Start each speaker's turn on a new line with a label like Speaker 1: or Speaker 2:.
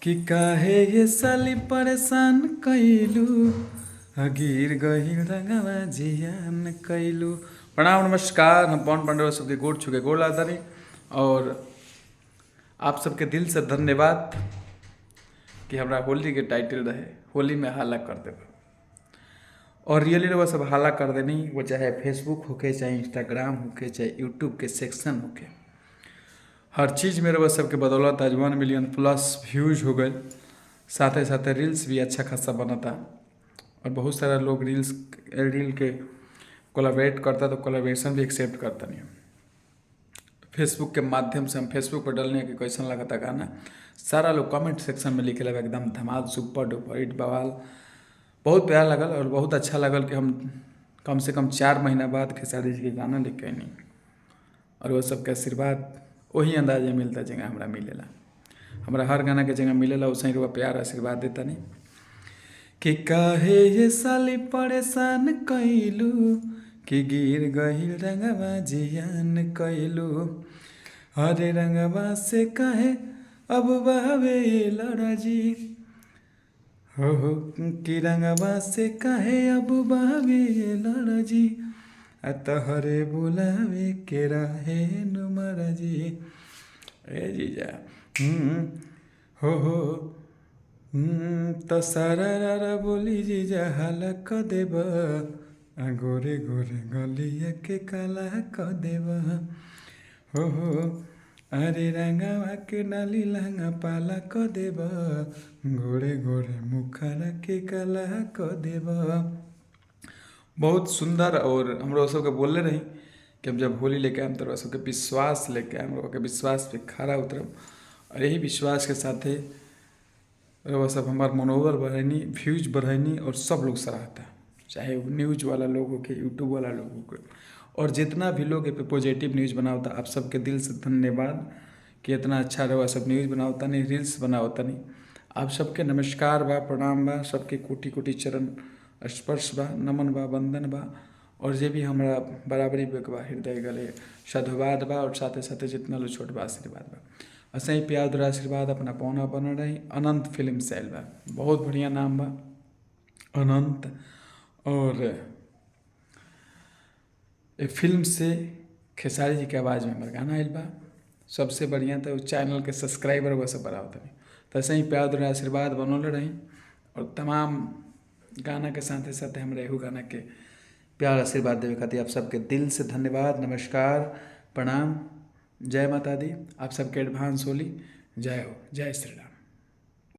Speaker 1: कि काहे ये साली परेशान कैलू गिर गहिल रंगवा जियान कैलू। प्रणाम नमस्कार, हम पवन पांडव सबके गोड़ छुके गोड़ लातानी और आप सबके दिल से धन्यवाद कि हमरा होली के टाइटल रहे होली में हाला कर देबे और रियली रहो सब हाला कर देनी। वो चाहे फेसबुक होके, चाहे इंस्टाग्राम होके, चाहे यूट्यूब के सेक्शन होके, हर चीज़ में रहो सबके बदौलत आज 1 मिलियन प्लस व्यूज हो गए। साथ साथ रील्स भी अच्छा खासा बनता और बहुत सारा लोग रील के कोलाबरेट करता, तो कोलाबरेशन भी एक्सेप्ट करता नहीं। फेसबुक के माध्यम से हम फेसबुक पर डालने के कैसन लगता गाना, सारा लोग कमेंट सेक्शन में लिखे लगा एकदम धमाल सुपर डुपर हिट बवाल। बहुत प्यार लगल और बहुत अच्छा लगल कि हम कम से कम 4 महीना बाद खेसारी जी के गाना लिख के नहीं और वो सबके आशीर्वाद वही अंदाज में मिलता जगह हमरा मिलेला। हमरा हर गाना के जगह मिलेला वैसे ही प्यार आशीर्वाद देता नहीं कि काहे ये साली परेशान कैलू कि गिर गहिल रंगवा जियान कैलू। हरे रंगवा से काहे अब बहवे लड़ा जी हो कि रंगवा से काहे अब बहवे लड़ा जी तहरे बुलावे के रहे नुमरा जी। ए जीजा हो तो सारा बोली जीजा हाला क देब गोरे गोरे गलिया के काला क देब हो अरे रंगावा के नाली लहंगा पाला क देब गोरे गोरे मुखरा के काला क देब। बहुत सुंदर और हम सबके बोलले रही कि हम जब होली लेके आएम तो सबके विश्वास लेके आएम, के विश्वास पे खड़ा उतरम और यही विश्वास के साथे वो सब हमार मनोबल बढ़ानी, व्यूज बढ़ानी और सब लोग सराहता, चाहे वो न्यूज़ वाला लोग हो के, यूट्यूब वाला लोग हो के, और जितना भी लोग पे पॉजिटिव न्यूज़ बनावता आप सबके दिल से धन्यवाद कि इतना अच्छा रहो सब न्यूज़ बनावता नहीं, रील्स बनावता नहीं। आप सबके नमस्कार बा, प्रणाम बा, सबके कोटि कोटि चरण स्पर्श बा, नमन बा, वंदन बा और जे भी हमारा बराबरी बा हृदय गले साधुवाद बा और साथे साथे जितना लोग छोट बा आशीर्वाद बा। ऐसे ही प्यार द्वारा आशीर्वाद अपना पौना बन रही। अनंत फिल्म सेल बा, बहुत बढ़िया नाम बा अनंत। और ये फिल्म से खेसारी जी के आवाज़ में हमारा गाना आयल बा सबसे बढ़िया। तो चैनल के सब्सक्राइबर वो सब बढ़ाओ तनी, तो ऐसे ही प्यार द्वारा आशीर्वाद बनौले रही और तमाम गाना के साथ साथ हमारे एहू गाना के प्यार आशीर्वाद देवे खातिर आप सबके दिल से धन्यवाद, नमस्कार, प्रणाम, जय माता दी। आप सबके एडवांस होली, जय हो, जय श्री राम।